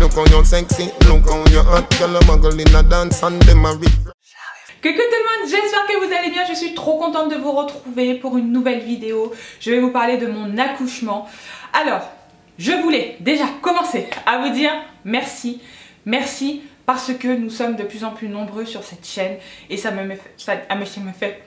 Look how you sexy, look how you hot. Girl, a muggle in a dance and them a rip. Coucou tout le monde, j'espère que vous allez bien, je suis trop contente de vous retrouver pour une nouvelle vidéo. Je vais vous parler de mon accouchement. Alors, je voulais déjà commencer à vous dire merci, merci parce que nous sommes de plus en plus nombreux sur cette chaîne et ça me fait,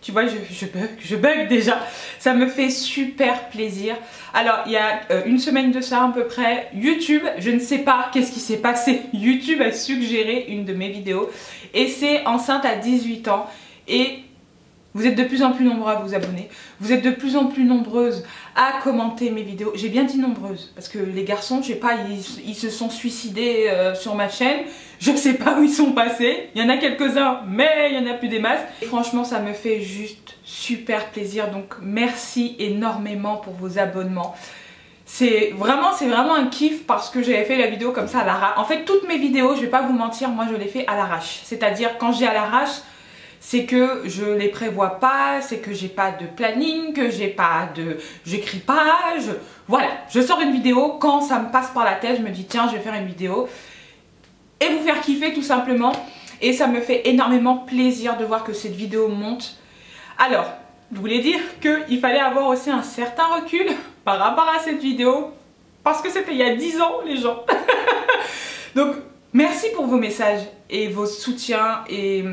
tu vois, je bug déjà, ça me fait super plaisir. Alors, il y a une semaine de ça à peu près, YouTube, je ne sais pas qu'est-ce qui s'est passé, YouTube a suggéré une de mes vidéos et c'est enceinte à 18 ans et vous êtes de plus en plus nombreux à vous abonner, vous êtes de plus en plus nombreuses à commenter mes vidéos. J'ai bien dit nombreuses parce que les garçons, je sais pas, ils se sont suicidés sur ma chaîne. Je sais pas où ils sont passés. Il y en a quelques-uns, mais il y en a plus des masses. Et franchement, ça me fait juste super plaisir. Donc merci énormément pour vos abonnements. C'est vraiment un kiff parce que j'avais fait la vidéo comme ça à l'arrache. En fait, toutes mes vidéos, je vais pas vous mentir, moi je les fais à l'arrache. C'est-à-dire quand j'ai à l'arrache, c'est que je les prévois pas, c'est que j'ai pas de planning, que j'écris pas, voilà, je sors une vidéo quand ça me passe par la tête, je me dis tiens je vais faire une vidéo et vous faire kiffer tout simplement et ça me fait énormément plaisir de voir que cette vidéo monte. Alors, je voulais dire qu'il fallait avoir aussi un certain recul par rapport à cette vidéo parce que c'était il y a 10 ans les gens. Donc merci pour vos messages et vos soutiens et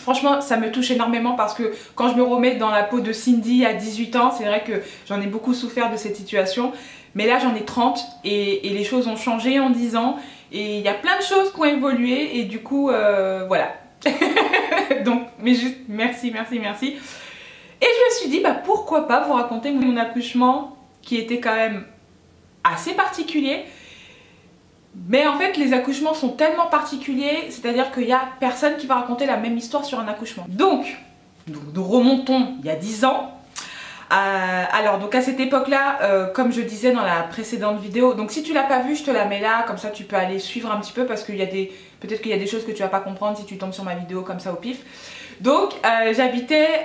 franchement ça me touche énormément parce que quand je me remets dans la peau de Cindy à 18 ans, c'est vrai que j'en ai beaucoup souffert de cette situation. Mais là j'en ai 30 et les choses ont changé en 10 ans. Et il y a plein de choses qui ont évolué et du coup voilà. Donc mais juste merci, merci, merci. Et je me suis dit bah pourquoi pas vous raconter mon accouchement qui était quand même assez particulier. Mais en fait les accouchements sont tellement particuliers, c'est-à-dire qu'il n'y a personne qui va raconter la même histoire sur un accouchement. Donc nous remontons il y a 10 ans. Alors donc à cette époque là, comme je disais dans la précédente vidéo, donc si tu l'as pas vue je te la mets là, comme ça tu peux aller suivre un petit peu parce qu'il y a peut-être qu'il y a des choses que tu vas pas comprendre si tu tombes sur ma vidéo comme ça au pif. Donc j'habitais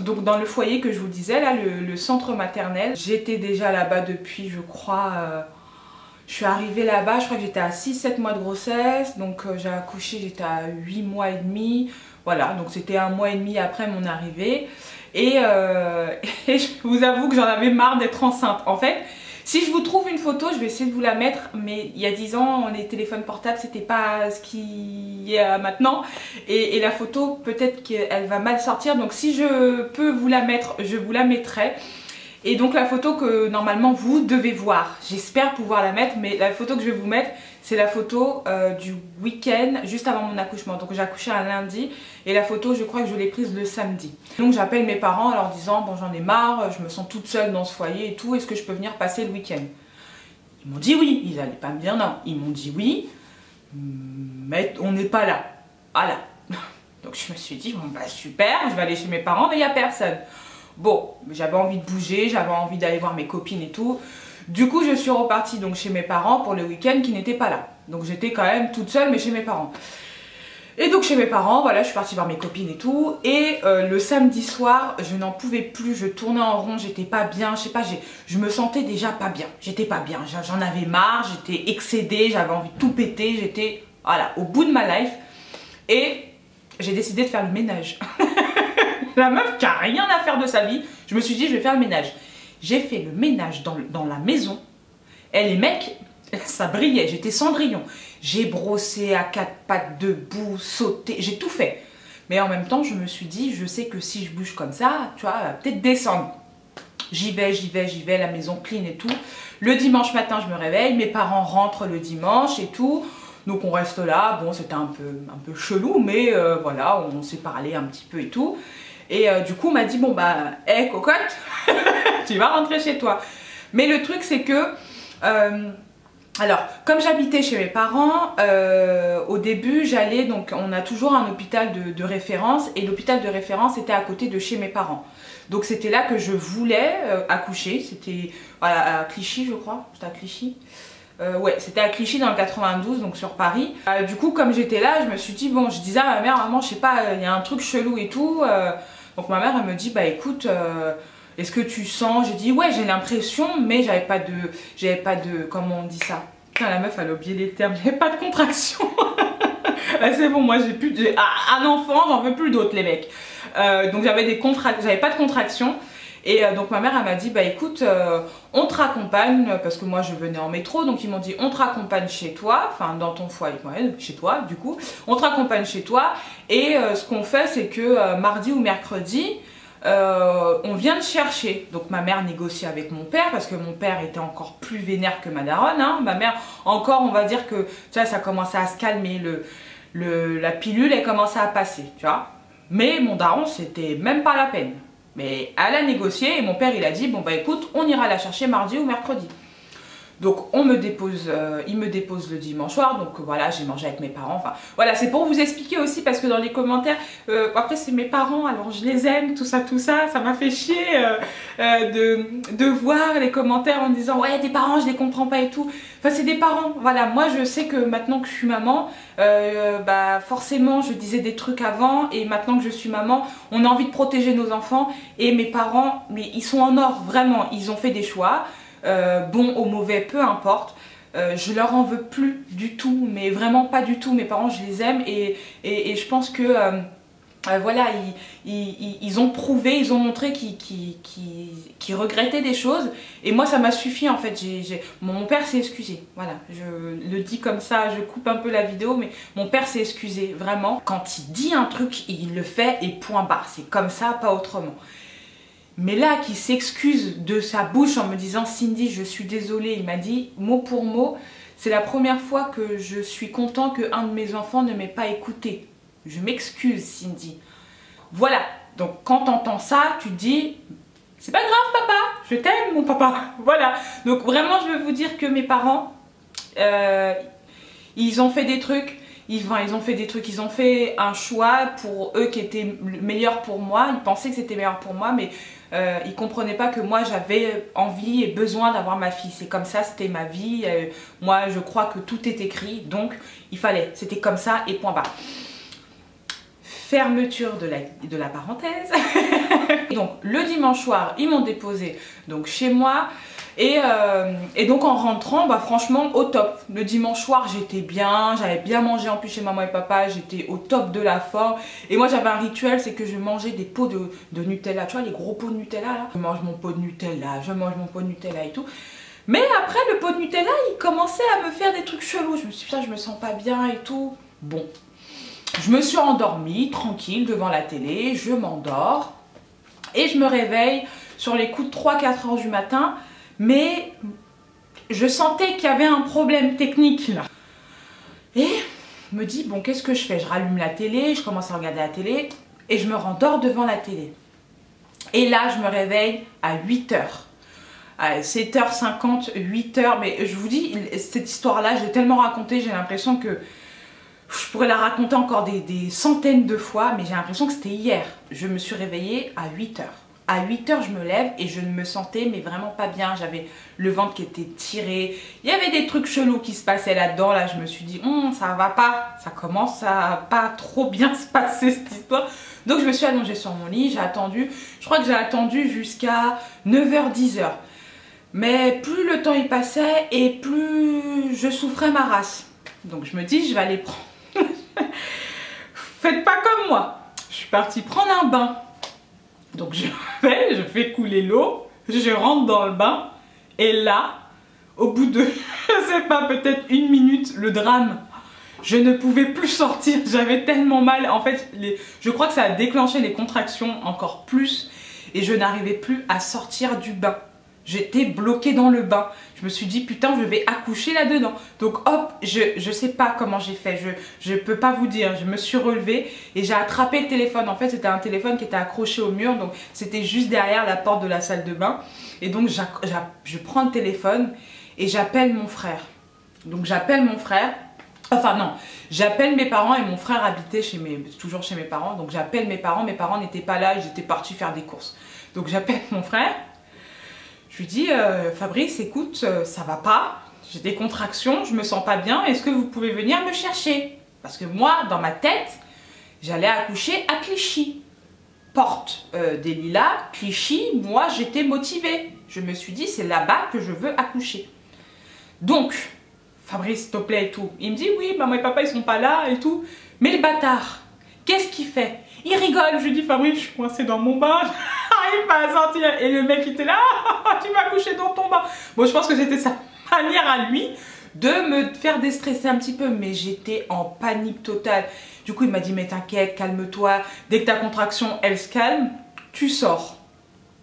donc dans le foyer que je vous disais là, le centre maternel. J'étais déjà là-bas depuis je crois... je suis arrivée là-bas, je crois que j'étais à 6-7 mois de grossesse, donc j'ai accouché, j'étais à 8 mois et demi, voilà, donc c'était 1 mois et demi après mon arrivée. Et je vous avoue que j'en avais marre d'être enceinte. En fait, si je vous trouve une photo, je vais essayer de vous la mettre, mais il y a 10 ans, les téléphones portables, c'était pas ce qu'il y a maintenant. Et la photo, peut-être qu'elle va mal sortir, donc si je peux vous la mettre, je vous la mettrai. Et donc la photo que normalement vous devez voir, j'espère pouvoir la mettre, mais la photo que je vais vous mettre, c'est la photo du week-end juste avant mon accouchement. Donc j'ai accouché un lundi et la photo je crois que je l'ai prise le samedi. Donc j'appelle mes parents en leur disant bon j'en ai marre, je me sens toute seule dans ce foyer et tout, est-ce que je peux venir passer le week-end? Ils m'ont dit oui, ils n'allaient pas me dire non, ils m'ont dit oui, mais on n'est pas là, voilà. Donc je me suis dit bon bah super, je vais aller chez mes parents mais il n'y a personne. Bon, j'avais envie de bouger, j'avais envie d'aller voir mes copines et tout. Du coup, je suis repartie donc chez mes parents pour le week-end qui n'étaient pas là. Donc j'étais quand même toute seule mais chez mes parents. Et donc chez mes parents, voilà, je suis partie voir mes copines et tout. Et le samedi soir, je n'en pouvais plus, je tournais en rond, j'étais pas bien, je sais pas, je me sentais déjà pas bien. J'étais pas bien, j'en avais marre, j'étais excédée, j'avais envie de tout péter, j'étais, voilà, au bout de ma life. Et j'ai décidé de faire le ménage. La meuf qui a rien à faire de sa vie, je me suis dit je vais faire le ménage. J'ai fait le ménage dans la maison. Et les mecs, ça brillait, j'étais Cendrillon. J'ai brossé à 4 pattes debout, sauté, j'ai tout fait. Mais en même temps, je me suis dit, je sais que si je bouge comme ça, tu vois, peut-être descendre. J'y vais, la maison clean et tout. Le dimanche matin, je me réveille, mes parents rentrent le dimanche et tout. Donc on reste là, bon c'était un peu chelou, mais voilà, on s'est parlé un petit peu et tout. Et du coup on m'a dit bon bah hé cocotte, tu vas rentrer chez toi. Mais le truc c'est que alors comme j'habitais chez mes parents, au début j'allais, donc on a toujours un hôpital de référence et l'hôpital de référence était à côté de chez mes parents. Donc c'était là que je voulais accoucher, c'était voilà, à Clichy je crois, c'était à Clichy. Ouais, c'était à Clichy dans le 92, donc sur Paris. Du coup, comme j'étais là, je me suis dit, bon, je disais à ma mère, maman, je sais pas, il y a un truc chelou et tout. Donc ma mère, elle me dit, bah écoute, est-ce que tu sens? J'ai dit, ouais, j'ai l'impression, mais j'avais pas de, comment on dit ça? Putain, la meuf, elle a oublié les termes. J'avais pas de contraction. C'est bon, moi j'ai plus un enfant, j'en veux plus d'autres les mecs. Donc j'avais pas de contraction. Et donc ma mère elle m'a dit bah écoute on te raccompagne parce que moi je venais en métro, donc ils m'ont dit on te raccompagne chez toi, enfin dans ton foyer, ouais, chez toi du coup, on te raccompagne chez toi et ce qu'on fait c'est que mardi ou mercredi on vient te chercher. Donc ma mère négocie avec mon père parce que mon père était encore plus vénère que ma daronne, hein. Ma mère encore on va dire que tu vois, ça commençait à se calmer, la pilule elle commençait à passer, tu vois. Mais mon daron c'était même pas la peine. Mais elle a négocié et mon père il a dit bon bah écoute on ira la chercher mardi ou mercredi. Donc on me dépose, il me dépose le dimanche soir, donc voilà j'ai mangé avec mes parents, enfin voilà c'est pour vous expliquer aussi parce que dans les commentaires, après c'est mes parents alors je les aime, tout ça m'a fait chier de voir les commentaires en disant ouais tes parents je les comprends pas et tout, enfin c'est des parents, voilà moi je sais que maintenant que je suis maman, bah forcément je disais des trucs avant et maintenant que je suis maman on a envie de protéger nos enfants et mes parents mais ils sont en or vraiment, ils ont fait des choix. Bon ou mauvais, peu importe, je leur en veux plus du tout, mais vraiment pas du tout. Mes parents je les aime et je pense que voilà, ils ont prouvé, ils ont montré qu'ils regrettaient des choses et moi ça m'a suffi en fait. Mon père s'est excusé, voilà, je le dis comme ça, je coupe un peu la vidéo mais mon père s'est excusé, vraiment. Quand il dit un truc, il le fait et point barre, c'est comme ça, pas autrement. Mais là, qui s'excuse de sa bouche en me disant « Cindy, je suis désolée », il m'a dit mot pour mot, c'est la première fois que je suis content qu'un de mes enfants ne m'ait pas écouté. Je m'excuse, Cindy. Voilà, donc quand t'entends ça, tu te dis « C'est pas grave, papa, je t'aime, mon papa. » Voilà, donc vraiment, je veux vous dire que mes parents, ils ont fait des trucs. Ils ont fait un choix pour eux qui était meilleur pour moi. Ils pensaient que c'était meilleur pour moi, mais ils ne comprenaient pas que moi j'avais envie et besoin d'avoir ma fille. C'est comme ça, c'était ma vie. Moi, je crois que tout est écrit, donc il fallait. C'était comme ça et point barre. Fermeture de la parenthèse. Donc le dimanche soir, ils m'ont déposé donc chez moi. Et donc en rentrant, bah franchement au top. Le dimanche soir j'étais bien, j'avais bien mangé en plus chez maman et papa, j'étais au top de la forme. Et moi j'avais un rituel, c'est que je mangeais des pots de Nutella, tu vois les gros pots de Nutella là. Je mange mon pot de Nutella, je mange mon pot de Nutella et tout. Mais après le pot de Nutella il commençait à me faire des trucs chelous, je me suis dit putain je me sens pas bien et tout. Bon, je me suis endormie tranquille devant la télé, je m'endors. Et je me réveille sur les coups de 3-4 heures du matin. Mais je sentais qu'il y avait un problème technique là. Et je me dis, bon, qu'est-ce que je fais? Je rallume la télé, je commence à regarder la télé et je me rendors devant la télé. Et là, je me réveille à 8h. À 7h50, 8h. Mais je vous dis, cette histoire-là, je l'ai tellement racontée, j'ai l'impression que je pourrais la raconter encore des centaines de fois, mais j'ai l'impression que c'était hier. Je me suis réveillée à 8h. À 8h, je me lève et je ne me sentais mais vraiment pas bien. J'avais le ventre qui était tiré. Il y avait des trucs chelous qui se passaient là-dedans. Là, je me suis dit, ça va pas. Ça commence à pas trop bien se passer cette histoire. Donc, je me suis allongée sur mon lit. J'ai attendu. Je crois que j'ai attendu jusqu'à 9h, 10h. Mais plus le temps y passait et plus je souffrais ma race. Donc, je me dis, je vais aller prendre. Faites pas comme moi. Je suis partie prendre un bain. Donc je fais couler l'eau, je rentre dans le bain et là, au bout de, je sais pas, peut-être 1 minute, le drame. Je ne pouvais plus sortir, j'avais tellement mal. En fait, je crois que ça a déclenché les contractions encore plus et je n'arrivais plus à sortir du bain. J'étais bloquée dans le bain. Je me suis dit putain je vais accoucher là-dedans. Donc hop, je sais pas comment j'ai fait. Je peux pas vous dire. Je me suis relevée et j'ai attrapé le téléphone. En fait c'était un téléphone qui était accroché au mur. Donc c'était juste derrière la porte de la salle de bain. Et donc je prends le téléphone et j'appelle mon frère. Donc j'appelle mon frère. Enfin non, j'appelle mes parents et mon frère habitait toujours chez mes parents. Donc j'appelle mes parents n'étaient pas là, ils étaient partis faire des courses. Donc j'appelle mon frère. Je lui dis, Fabrice, écoute, ça va pas, j'ai des contractions, je me sens pas bien, est-ce que vous pouvez venir me chercher? Parce que moi, dans ma tête, j'allais accoucher à Clichy. Porte des Lilas, Clichy, moi j'étais motivée. Je me suis dit, c'est là-bas que je veux accoucher. Donc, Fabrice, s'il te plaît et tout. Il me dit oui, maman et papa ils sont pas là et tout. Mais le bâtard, qu'est-ce qu'il fait? Il rigole. Je lui dis Fabrice, je suis coincée dans mon bain. J'arrive pas à sortir. Et le mec il était là, tu vas coucher dans ton bain. Bon, je pense que c'était sa manière à lui de me faire déstresser un petit peu. Mais j'étais en panique totale. Du coup il m'a dit mais t'inquiète, calme-toi. Dès que ta contraction elle se calme, tu sors.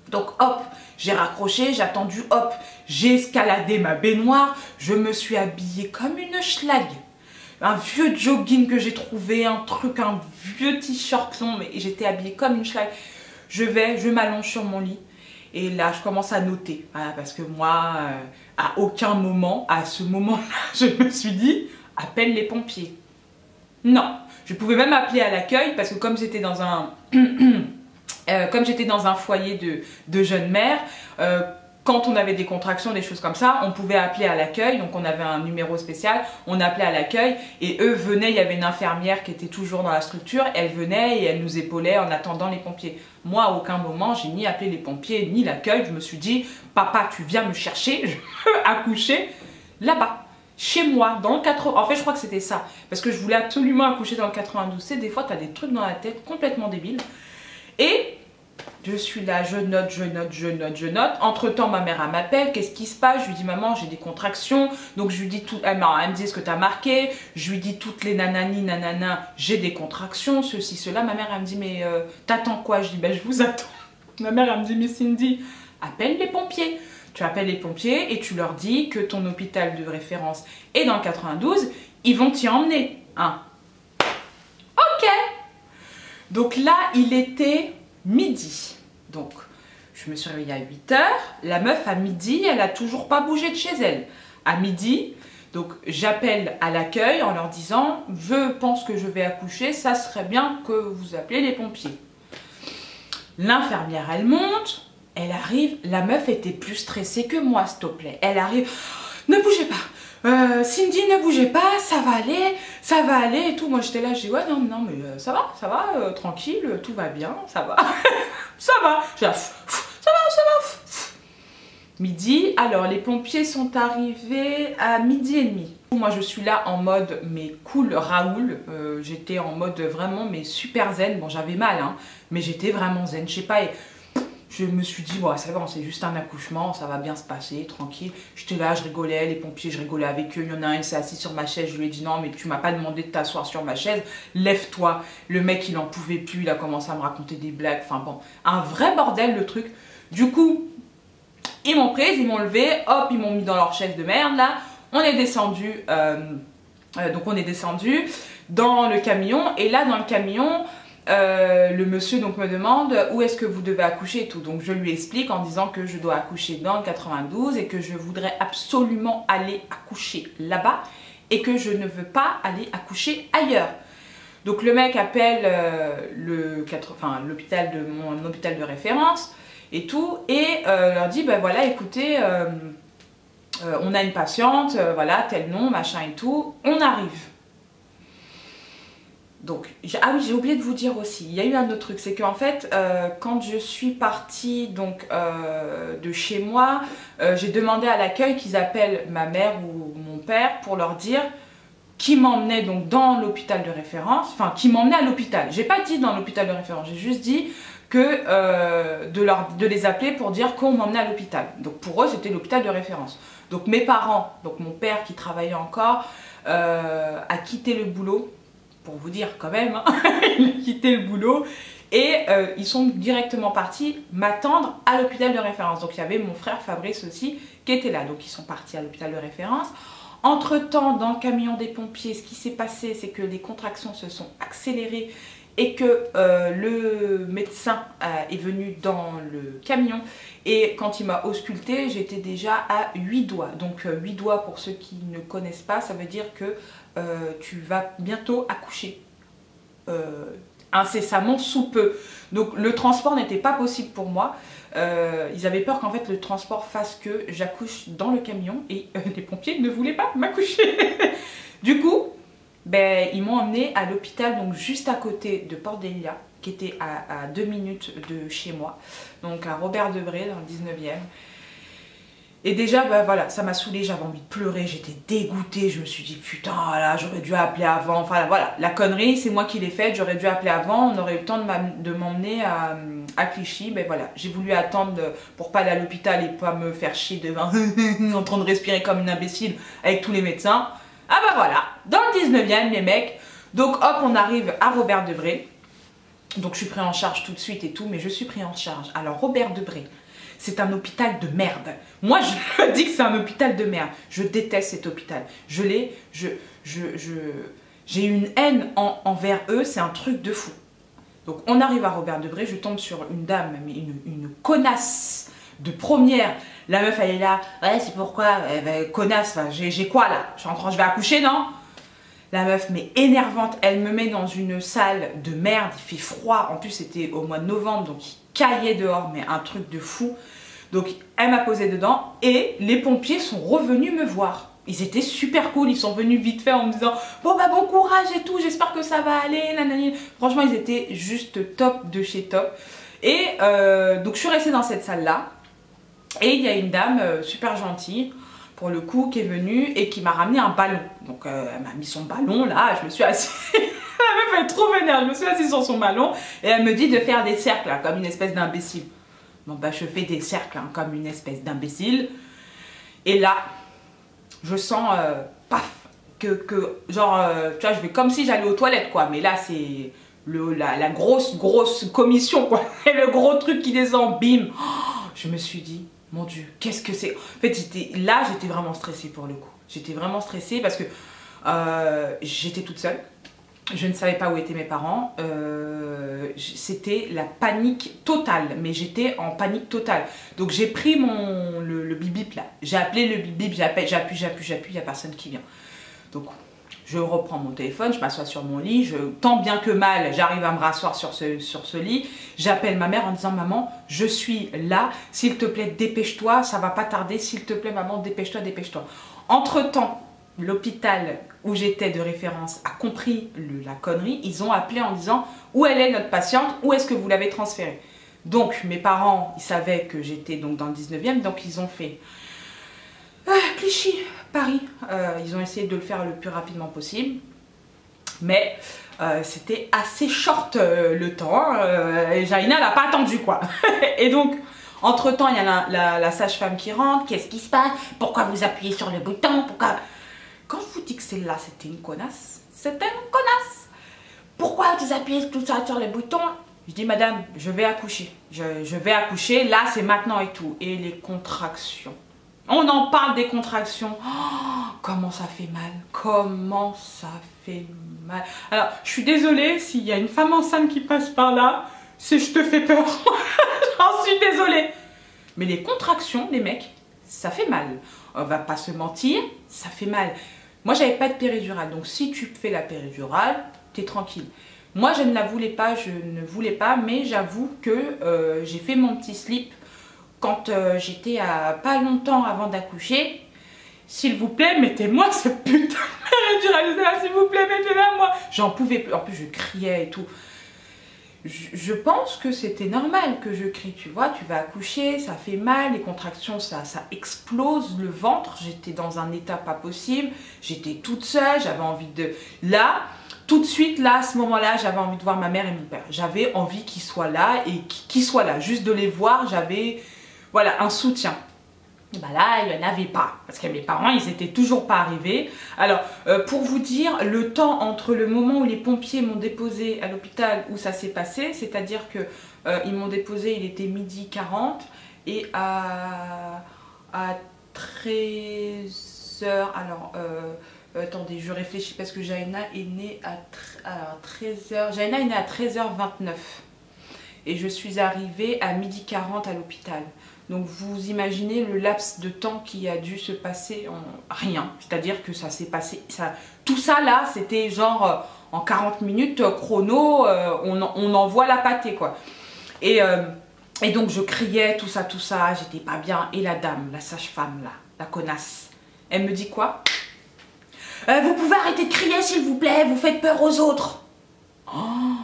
Donc hop, j'ai raccroché, j'ai attendu, hop, j'ai escaladé ma baignoire, je me suis habillée comme une schlag. Un vieux jogging que j'ai trouvé, un vieux t-shirt long, mais j'étais habillée comme une schlag. Je m'allonge sur mon lit et là je commence à noter. Voilà, parce que moi, à aucun moment, à ce moment-là, je me suis dit, appelle les pompiers. Non, je pouvais même appeler à l'accueil parce que comme j'étais dans un... comme j'étais dans un foyer de jeunes mères, quand on avait des contractions, des choses comme ça, on pouvait appeler à l'accueil. Donc on avait un numéro spécial, on appelait à l'accueil et eux venaient, il y avait une infirmière qui était toujours dans la structure, elle venait et elle nous épaulait en attendant les pompiers. Moi à aucun moment j'ai ni appelé les pompiers ni l'accueil, je me suis dit papa tu viens me chercher, je peux accoucher là-bas. Chez moi, dans le 80... En fait, je crois que c'était ça. Parce que je voulais absolument accoucher dans le 92. Tu sais, des fois, tu as des trucs dans la tête complètement débiles. Et je suis là, je note. Entre-temps, ma mère, elle m'appelle. Qu'est-ce qui se passe? Je lui dis, maman, j'ai des contractions. Donc, je lui dis tout. Elle me dit ce que tu as marqué. Je lui dis toutes les nanani, nanana. J'ai des contractions, ceci, cela. Ma mère, elle me dit, mais t'attends quoi? Je dis, ben, je vous attends. Ma mère, elle me dit, mais Cindy, appelle les pompiers. Tu appelles les pompiers et tu leur dis que ton hôpital de référence est dans le 92. Ils vont t'y emmener. Hein? Ok. Donc là, il était midi. Donc, je me suis réveillée à 8 h. La meuf, à midi, elle n'a toujours pas bougé de chez elle. À midi, donc j'appelle à l'accueil en leur disant « Je pense que je vais accoucher, ça serait bien que vous appelez les pompiers. » L'infirmière, elle monte, elle arrive. La meuf était plus stressée que moi, s'il te plaît. Elle arrive « Ne bougez pas. Cindy, ne bougez pas, ça va aller et tout. » Moi j'étais là, je dis ouais non mais ça va, tranquille, tout va bien, ça va, ça va. Je dis, ça va. Midi, alors les pompiers sont arrivés à 12h30. Moi je suis là en mode mais cool Raoul, j'étais en mode vraiment mais super zen. Bon j'avais mal hein, mais j'étais vraiment zen, je sais pas. Et je me suis dit, bon, ça va, c'est juste un accouchement, ça va bien se passer, tranquille. J'étais là, je rigolais, les pompiers, je rigolais avec eux. Il y en a un, il s'est assis sur ma chaise, je lui ai dit, non, mais tu m'as pas demandé de t'asseoir sur ma chaise, lève-toi. Le mec, il en pouvait plus, il a commencé à me raconter des blagues, enfin bon, un vrai bordel le truc. Du coup, ils m'ont prise, ils m'ont levée, hop, ils m'ont mis dans leur chaise de merde, là. On est descendu, donc on est descendu dans le camion, et là, dans le camion... le monsieur donc me demande où est-ce que vous devez accoucher et tout. Donc je lui explique en disant que je dois accoucher dans le 92 et que je voudrais absolument aller accoucher là-bas et que je ne veux pas aller accoucher ailleurs. Donc le mec appelle l'hôpital de mon hôpital de référence et tout et leur dit ben voilà écoutez on a une patiente, voilà tel nom machin et tout, on arrive. Donc, ah oui, j'ai oublié de vous dire aussi, il y a eu un autre truc, c'est qu'en fait, quand je suis partie donc, de chez moi, j'ai demandé à l'accueil qu'ils appellent ma mère ou mon père pour leur dire qui m'emmenait donc dans l'hôpital de référence, enfin qui m'emmenait à l'hôpital. J'ai pas dit dans l'hôpital de référence, j'ai juste dit que de les appeler pour dire qu'on m'emmenait à l'hôpital. Donc pour eux, c'était l'hôpital de référence. Donc mes parents, donc mon père qui travaillait encore, a quitté le boulot. Pour vous dire quand même, hein, il a quitté le boulot et ils sont directement partis m'attendre à l'hôpital de référence. Donc il y avait mon frère Fabrice aussi qui était là. Donc ils sont partis à l'hôpital de référence. Entre temps, dans le camion des pompiers, ce qui s'est passé, c'est que les contractions se sont accélérées et que le médecin est venu dans le camion et quand il m'a ausculté, j'étais déjà à 8 doigts. Donc 8 doigts, pour ceux qui ne connaissent pas, ça veut dire que tu vas bientôt accoucher incessamment sous peu. Donc le transport n'était pas possible pour moi. Ils avaient peur qu'en fait le transport fasse que j'accouche dans le camion et les pompiers ne voulaient pas m'accoucher. Du coup, ben, ils m'ont emmené à l'hôpital donc juste à côté de Port-Délia, qui était à 2 minutes de chez moi, donc à Robert Debré dans le 19e. Et déjà, bah voilà, ça m'a saoulée, j'avais envie de pleurer, j'étais dégoûtée, je me suis dit putain, là, j'aurais dû appeler avant. Enfin voilà, la connerie, c'est moi qui l'ai faite, j'aurais dû appeler avant, on aurait eu le temps de m'emmener à Clichy. Mais voilà, j'ai voulu attendre pour pas aller à l'hôpital et pas me faire chier devant en train de respirer comme une imbécile avec tous les médecins. Ah bah voilà, dans le 19e, les mecs. Donc hop, on arrive à Robert Debré. Donc je suis pris en charge tout de suite et tout, mais je suis pris en charge. Alors Robert Debré, c'est un hôpital de merde. Moi, je me dis que c'est un hôpital de merde. Je déteste cet hôpital. J'ai une haine envers eux, c'est un truc de fou. Donc, on arrive à Robert Debré, je tombe sur une dame, mais une connasse de première. La meuf, elle est là. Ouais, c'est pourquoi connasse, j'ai quoi là? Je vais accoucher, non? La meuf, mais énervante, elle me met dans une salle de merde, il fait froid. En plus, c'était au mois de novembre, donc il caillait dehors, mais un truc de fou. Donc, elle m'a posé dedans et les pompiers sont revenus me voir. Ils étaient super cool, ils sont venus vite fait en me disant « Bon, bah bon courage et tout, j'espère que ça va aller. » Nanani. Franchement, ils étaient juste top de chez top. Et donc, je suis restée dans cette salle-là. Et il y a une dame super gentille, pour le coup, qui est venue et qui m'a ramené un ballon. Donc, elle m'a mis son ballon, là, je me suis assise. La meuf, elle est trop vénère, je me suis assise sur son ballon. Et elle me dit de faire des cercles, là, comme une espèce d'imbécile. Bon, bah, je fais des cercles, hein, comme une espèce d'imbécile. Et là, je sens, paf, genre, tu vois, je vais comme si j'allais aux toilettes, quoi. Mais là, c'est la grosse commission, quoi. Et le gros truc qui descend, bim. Oh, je me suis dit, mon Dieu, qu'est-ce que c'est? En fait, j'étais vraiment stressée pour le coup. J'étais vraiment stressée parce que j'étais toute seule. Je ne savais pas où étaient mes parents. C'était la panique totale. Mais j'étais en panique totale. Donc j'ai pris le bip-bip là. J'ai appelé le bip-bip, j'appuie, il n'y a personne qui vient. Donc je reprends mon téléphone, je m'assois sur mon lit. Tant bien que mal, j'arrive à me rasseoir sur ce lit. J'appelle ma mère en disant « Maman, je suis là. S'il te plaît, dépêche-toi. Ça va pas tarder. S'il te plaît, maman, dépêche-toi, dépêche-toi. » Entre-temps, l'hôpital où j'étais de référence a compris la connerie. Ils ont appelé en disant « Où elle est notre patiente? Où est-ce que vous l'avez transférée ?» Donc mes parents, ils savaient que j'étais donc dans le 19e, donc ils ont fait Clichy, Paris. Ils ont essayé de le faire le plus rapidement possible. Mais c'était assez short le temps. Et Jaina n'a pas attendu quoi. Et donc, entre-temps, il y a la sage-femme qui rentre. Qu'est-ce qui se passe? Pourquoi vous appuyez sur le bouton? Pourquoi... Quand je vous dis que celle-là, c'était une connasse, c'était une connasse. Pourquoi vous appuyez tout ça sur le bouton? Je dis, madame, je vais accoucher. Je vais accoucher, là, c'est maintenant et tout. Et les contractions. On en parle des contractions. Oh, comment ça fait mal. Comment ça fait mal. Alors, je suis désolée s'il y a une femme enceinte qui passe par là. C'est je te fais peur. J'en suis désolée. Mais les contractions, les mecs, ça fait mal. On va pas se mentir, ça fait mal. Moi, j'avais pas de péridurale. Donc, si tu fais la péridurale, t'es tranquille. Moi, je ne la voulais pas, mais j'avoue que j'ai fait mon petit slip quand j'étais à pas longtemps avant d'accoucher. S'il vous plaît, mettez-moi ce putain de péridurale. S'il vous plaît, mettez-la moi. J'en pouvais plus. En plus, je criais et tout. Je pense que c'était normal que je crie, tu vois. Tu vas accoucher, ça fait mal, les contractions, ça explose le ventre. J'étais dans un état pas possible. J'étais toute seule, j'avais envie de... Là... Tout de suite, là, à ce moment-là, j'avais envie de voir ma mère et mon père. J'avais envie qu'ils soient là et qu'ils soient là. Juste de les voir, j'avais, voilà, un soutien. Et ben là, il n'y en avait pas. Parce que mes parents, ils n'étaient toujours pas arrivés. Alors, pour vous dire, le temps entre le moment où les pompiers m'ont déposé à l'hôpital où ça s'est passé, c'est-à-dire que ils m'ont déposé, il était 12h40 et à 13h, alors... attendez, je réfléchis parce que Jaina est née à 13h. Jaina est née à 13h29. Et je suis arrivée à 12h40 à l'hôpital. Donc vous imaginez le laps de temps qui a dû se passer en rien. C'est-à-dire que ça s'est passé... tout ça là, c'était genre en 40 minutes chrono, on envoie la pâtée quoi. Et donc je criais, tout ça, j'étais pas bien. Et la dame, la sage-femme là, la connasse, elle me dit quoi? Vous pouvez arrêter de crier s'il vous plaît, vous faites peur aux autres. Oh,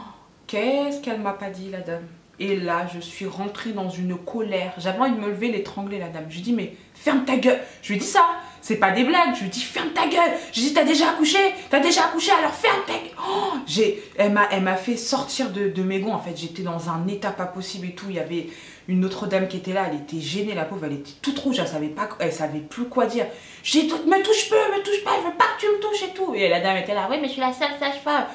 qu'est-ce qu'elle m'a pas dit la dame? Et là, je suis rentrée dans une colère. J'avais envie de me lever, l'étrangler, la dame. Je lui dis, mais ferme ta gueule. Je lui dis ça. C'est pas des blagues. Je lui dis, ferme ta gueule. Je lui dis, t'as déjà accouché? T'as déjà accouché, alors ferme ta gueule. Oh, elle m'a fait sortir de mes gonds. En fait, j'étais dans un état pas possible et tout. Il y avait une autre dame qui était là. Elle était gênée, la pauvre. Elle était toute rouge. Elle savait plus quoi dire. J'ai dit, me touche pas. Je veux pas que tu me touches et tout. Et la dame était là, oui, mais je suis la seule sage-femme.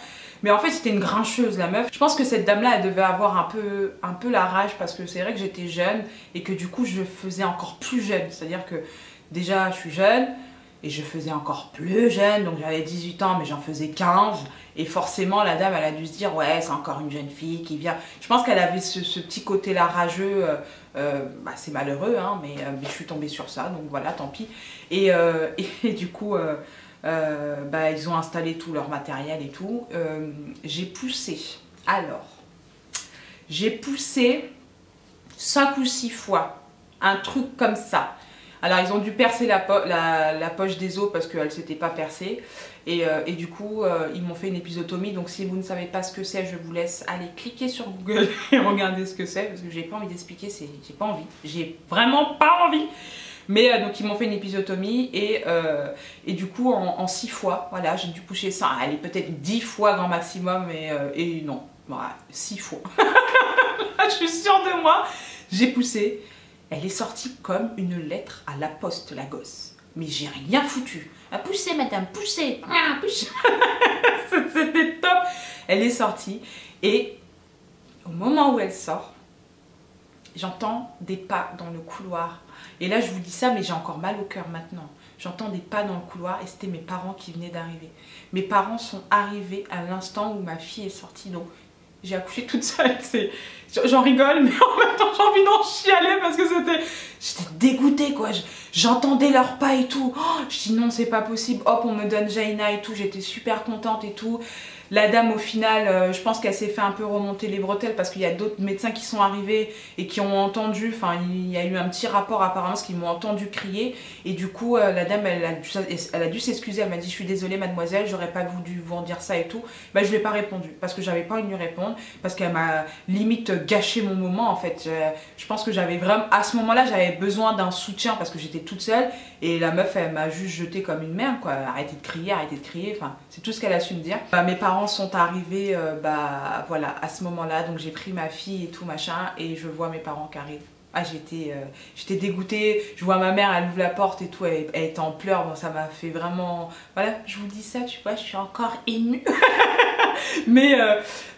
Mais en fait, c'était une grincheuse, la meuf. Je pense que cette dame-là, elle devait avoir un peu la rage parce que c'est vrai que j'étais jeune et que du coup, je faisais encore plus jeune. C'est-à-dire que déjà, je suis jeune et je faisais encore plus jeune. Donc, j'avais 18 ans, mais j'en faisais 15. Et forcément, la dame, elle a dû se dire, ouais, c'est encore une jeune fille qui vient. Je pense qu'elle avait ce petit côté-là rageux. Bah, c'est malheureux, hein, mais je suis tombée sur ça. Donc voilà, tant pis. Et du coup... bah, ils ont installé tout leur matériel et tout. J'ai poussé. Alors, j'ai poussé 5 ou 6 fois. Un truc comme ça. Alors, ils ont dû percer la poche des os parce qu'elle ne s'était pas percée. Et du coup, ils m'ont fait une épisiotomie. Donc, si vous ne savez pas ce que c'est, je vous laisse aller cliquer sur Google et regarder ce que c'est. Parce que j'ai pas envie d'expliquer. J'ai pas envie. J'ai vraiment pas envie. Mais donc ils m'ont fait une épisiotomie et du coup en 6 fois, voilà, j'ai dû pousser ça, allez peut-être 10 fois grand maximum et non, voilà, 6 fois. Je suis sûre de moi, j'ai poussé, elle est sortie comme une lettre à la poste, la gosse. Mais j'ai rien foutu. Ah, poussez madame, poussez, ah, poussez. C'était top. Elle est sortie et au moment où elle sort, j'entends des pas dans le couloir. Et là, je vous dis ça, mais j'ai encore mal au cœur maintenant. J'entends des pas dans le couloir et c'était mes parents qui venaient d'arriver. Mes parents sont arrivés à l'instant où ma fille est sortie. Donc, j'ai accouché toute seule. J'en rigole, mais en même temps, j'ai envie d'en chialer parce que j'étais dégoûtée, quoi. J'entendais leurs pas et tout. Oh, je dis non, c'est pas possible. Hop, on me donne Jaina et tout. J'étais super contente et tout. La dame, au final, je pense qu'elle s'est fait un peu remonter les bretelles parce qu'il y a d'autres médecins qui sont arrivés et qui ont entendu, enfin, il y a eu un petit rapport apparemment parce qu'ils m'ont entendu crier. Et du coup, la dame, elle a dû s'excuser. Elle m'a dit, je suis désolée, mademoiselle, j'aurais pas voulu vous en dire ça et tout. Bah, je lui ai pas répondu parce que j'avais pas envie de lui répondre, parce qu'elle m'a limite gâché mon moment, en fait. Je pense que j'avais vraiment, à ce moment-là, j'avais besoin d'un soutien parce que j'étais toute seule. Et la meuf, elle m'a juste jetée comme une merde, quoi. Arrêtez de crier, enfin, c'est tout ce qu'elle a su me dire. Bah, mes parents sont arrivés bah voilà à ce moment-là, donc j'ai pris ma fille et tout machin et je vois mes parents qui arrivent. Ah, j'étais dégoûtée, je vois ma mère, elle ouvre la porte et tout, elle était en pleurs, bon, ça m'a fait vraiment, voilà, je vous dis ça, tu vois, je suis encore émue. mais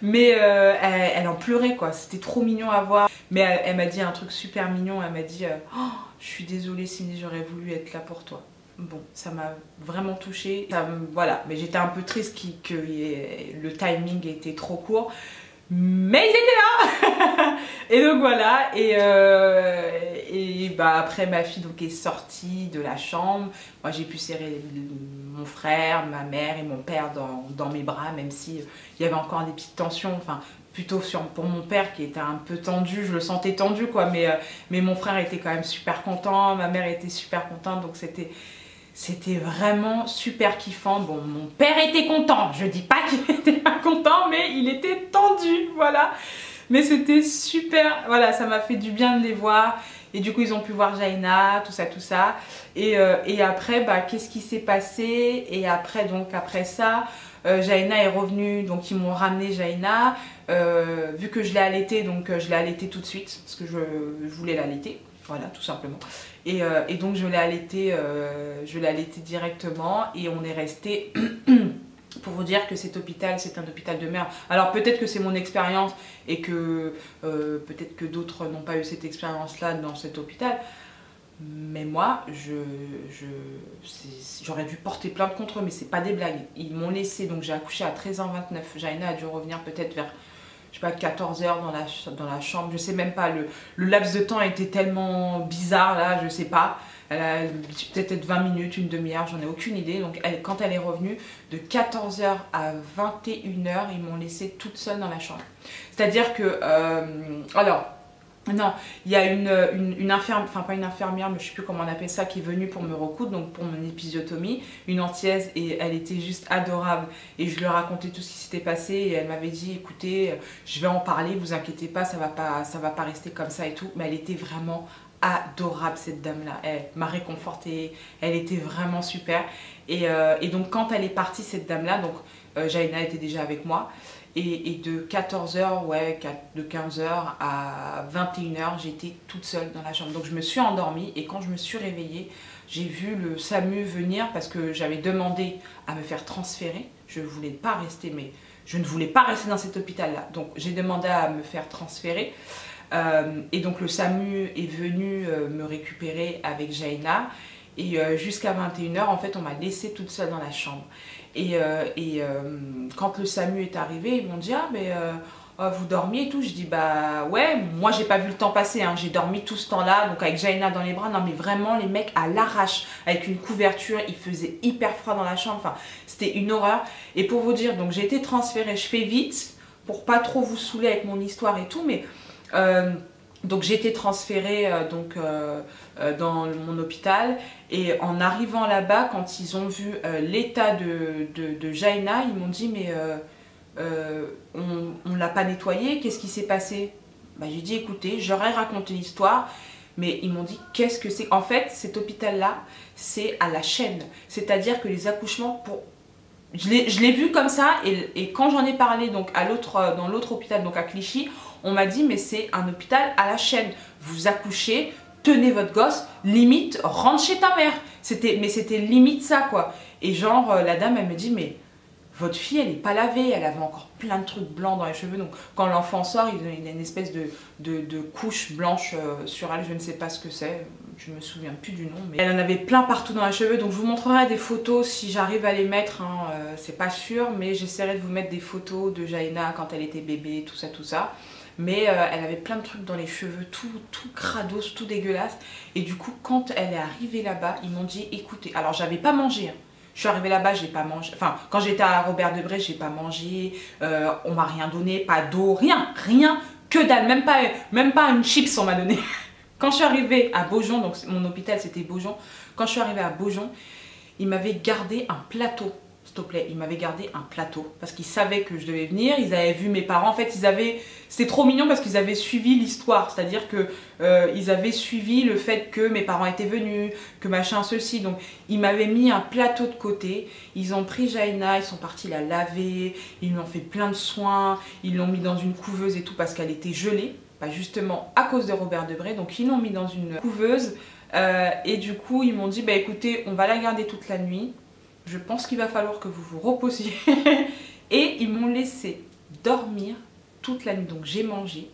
elle en pleurait, quoi, c'était trop mignon à voir. Mais elle m'a dit un truc super mignon, elle m'a dit oh, je suis désolée Cindy, j'aurais voulu être là pour toi. Bon, ça m'a vraiment touchée. Voilà, mais j'étais un peu triste que le timing était trop court. Mais ils étaient là. Et donc voilà, et bah après ma fille donc est sortie de la chambre. Moi j'ai pu serrer mon frère, ma mère et mon père dans mes bras, même si il y avait encore des petites tensions, enfin plutôt pour mon père qui était un peu tendu, je le sentais tendu quoi, mais mon frère était quand même super content, ma mère était super contente, donc c'était vraiment super kiffant. Bon, mon père était content, je dis pas qu'il était pas content, mais il était tendu, voilà. Mais c'était super, voilà, ça m'a fait du bien de les voir. Et du coup, ils ont pu voir Jaina, tout ça. Et après, bah, qu'est-ce qui s'est passé? Et après, donc, après ça, Jaina est revenue, donc ils m'ont ramené Jaina. Vu que je l'ai allaitée, donc je l'ai allaitée tout de suite, parce que je voulais l'allaiter. Voilà, tout simplement. Et donc je l'ai allaitée directement et on est resté pour vous dire que cet hôpital, c'est un hôpital de merde. Alors peut-être que c'est mon expérience et que peut-être que d'autres n'ont pas eu cette expérience-là dans cet hôpital. Mais moi, j'aurais dû porter plainte contre eux, mais c'est pas des blagues. Ils m'ont laissé, donc j'ai accouché à 13h29. Jaina a dû revenir peut-être vers... je sais pas, 14h dans la chambre, je sais même pas, le laps de temps était tellement bizarre là, je sais pas, elle a peut-être 20 minutes, une demi-heure, j'en ai aucune idée, donc quand elle est revenue, de 14h à 21h, ils m'ont laissée toute seule dans la chambre. C'est-à-dire que, alors, Non, il y a une infirmière, enfin pas une infirmière, mais je sais plus comment on appelle ça, qui est venue pour me recoudre, donc pour mon épisiotomie, une antillaise, et elle était juste adorable. Et je lui ai raconté tout ce qui s'était passé, et elle m'avait dit, écoutez, je vais en parler, vous inquiétez pas, ça va pas rester comme ça et tout. Mais elle était vraiment adorable, cette dame-là. Elle m'a réconfortée, elle était vraiment super. Et donc quand elle est partie, cette dame-là, donc Jaina était déjà avec moi. Et de 14h, ouais, de 15h à 21h, j'étais toute seule dans la chambre. Donc je me suis endormie et quand je me suis réveillée, j'ai vu le SAMU venir parce que j'avais demandé à me faire transférer. Je ne voulais pas rester, mais je ne voulais pas rester dans cet hôpital-là. Donc j'ai demandé à me faire transférer. Et donc le SAMU est venu me récupérer avec Jaina. Et jusqu'à 21h, en fait, on m'a laissée toute seule dans la chambre. Et quand le SAMU est arrivé, ils m'ont dit « Ah, mais vous dormiez et tout ?» Je dis « Bah ouais, moi j'ai pas vu le temps passer, hein. J'ai dormi tout ce temps-là, donc avec Jaina dans les bras. » Non mais vraiment, les mecs à l'arrache, avec une couverture, il faisait hyper froid dans la chambre, enfin, c'était une horreur. Et pour vous dire, donc j'ai été transférée, je fais vite, pour pas trop vous saouler avec mon histoire et tout, mais... donc j'ai été transférée dans mon hôpital et en arrivant là-bas, quand ils ont vu l'état de Jaina, ils m'ont dit mais on l'a pas nettoyé, qu'est-ce qui s'est passé? Bah, j'ai dit écoutez, j'aurais raconté l'histoire, mais ils m'ont dit qu'est-ce que c'est? En fait, cet hôpital-là, c'est à la chaîne, c'est-à-dire que les accouchements je l'ai vu comme ça et quand j'en ai parlé donc dans l'autre hôpital, donc à Clichy, on m'a dit mais c'est un hôpital à la chaîne. Vous accouchez, tenez votre gosse, limite rentre chez ta mère. Mais c'était limite ça quoi. Et genre la dame elle me dit mais votre fille elle est pas lavée, elle avait encore plein de trucs blancs dans les cheveux. Donc quand l'enfant sort, il a une espèce de couche blanche sur elle, je ne sais pas ce que c'est. Je me souviens plus du nom, mais elle en avait plein partout dans les cheveux. Donc je vous montrerai des photos si j'arrive à les mettre, hein, c'est pas sûr, mais j'essaierai de vous mettre des photos de Jaina quand elle était bébé, tout ça, tout ça. Mais elle avait plein de trucs dans les cheveux, tout crados, tout dégueulasse. Et du coup, quand elle est arrivée là-bas, ils m'ont dit, écoutez, alors j'avais pas mangé, hein. Je suis arrivée là-bas, j'ai pas mangé, enfin, quand j'étais à Robert Debré, j'ai pas mangé, on m'a rien donné, pas d'eau, rien, que dalle, même pas une chips on m'a donné. Quand je suis arrivée à Beaujon, donc mon hôpital c'était Beaujon, quand je suis arrivée à Beaujon, ils m'avaient gardé un plateau. S'il te plaît, ils m'avaient gardé un plateau parce qu'ils savaient que je devais venir, ils avaient vu mes parents, en fait c'était trop mignon parce qu'ils avaient suivi l'histoire, c'est-à-dire que ils avaient suivi le fait que mes parents étaient venus, que machin ceci, donc ils m'avaient mis un plateau de côté, ils ont pris Jaina, ils sont partis la laver, ils lui ont fait plein de soins, ils l'ont mis dans une couveuse et tout parce qu'elle était gelée, bah justement à cause de Robert Debré, donc ils l'ont mis dans une couveuse et du coup ils m'ont dit bah écoutez on va la garder toute la nuit. Je pense qu'il va falloir que vous vous reposiez. Et ils m'ont laissé dormir toute la nuit. Donc j'ai mangé.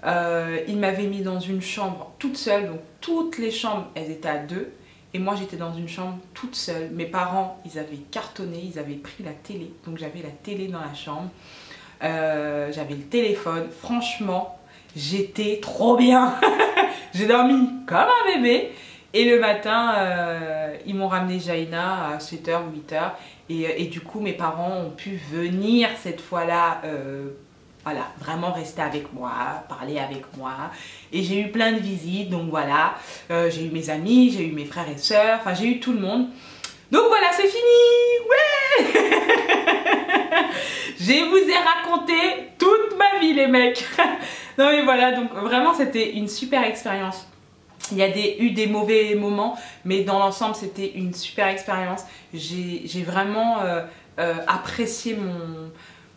Ils m'avaient mis dans une chambre toute seule. Donc toutes les chambres, elles étaient à deux. Et moi j'étais dans une chambre toute seule. Mes parents, ils avaient cartonné. Ils avaient pris la télé. Donc j'avais la télé dans la chambre. J'avais le téléphone. Franchement, j'étais trop bien. J'ai dormi comme un bébé. Et le matin, ils m'ont ramené Jaina à 7h ou 8h. Et du coup, mes parents ont pu venir cette fois-là, voilà, vraiment rester avec moi, parler avec moi. Et j'ai eu plein de visites, donc voilà. J'ai eu mes amis, j'ai eu mes frères et sœurs, enfin j'ai eu tout le monde. Donc voilà, c'est fini. Ouais. Je vous ai raconté toute ma vie, les mecs. Non mais voilà, donc vraiment c'était une super expérience. Il y a eu des mauvais moments, mais dans l'ensemble, c'était une super expérience. J'ai vraiment apprécié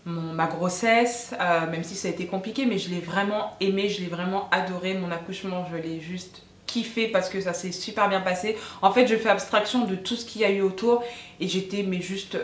ma grossesse, même si ça a été compliqué, mais je l'ai vraiment aimé, je l'ai vraiment adoré. Mon accouchement, je l'ai juste kiffé parce que ça s'est super bien passé. En fait, je fais abstraction de tout ce qu'il y a eu autour et j'étais mais juste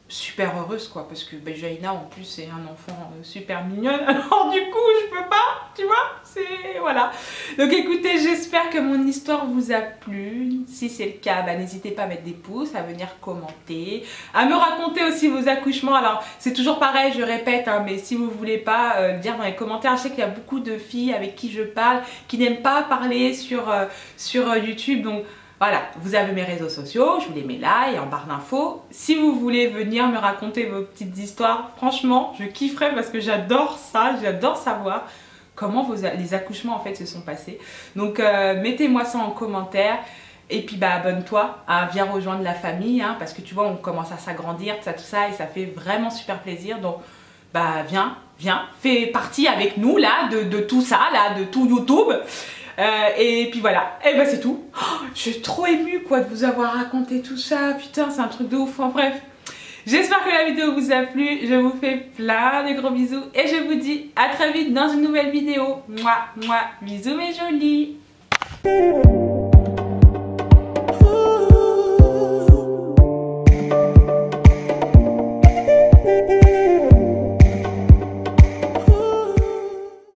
super heureuse quoi, parce que Jaina en plus c'est un enfant super mignonne, alors du coup je peux pas, tu vois, c'est voilà. Donc écoutez, j'espère que mon histoire vous a plu. Si c'est le cas, bah, n'hésitez pas à mettre des pouces, à venir commenter, à me raconter aussi vos accouchements. Alors c'est toujours pareil, je répète, hein, mais si vous voulez pas le dire dans les commentaires, je sais qu'il y a beaucoup de filles avec qui je parle qui n'aiment pas parler sur YouTube, donc voilà, vous avez mes réseaux sociaux, je vous les mets là et en barre d'infos. Si vous voulez venir me raconter vos petites histoires, franchement, je kifferais parce que j'adore ça, j'adore savoir comment les accouchements en fait se sont passés. Donc mettez-moi ça en commentaire. Et puis bah abonne-toi, hein, viens rejoindre la famille, hein, parce que tu vois on commence à s'agrandir, tout ça, et ça fait vraiment super plaisir. Donc bah viens, fais partie avec nous là de tout ça, là, de tout YouTube. Et puis voilà, et bah c'est tout. Oh, je suis trop émue quoi de vous avoir raconté tout ça, putain c'est un truc de ouf, enfin bref. J'espère que la vidéo vous a plu, je vous fais plein de gros bisous et je vous dis à très vite dans une nouvelle vidéo. Mouah, bisous mes jolis.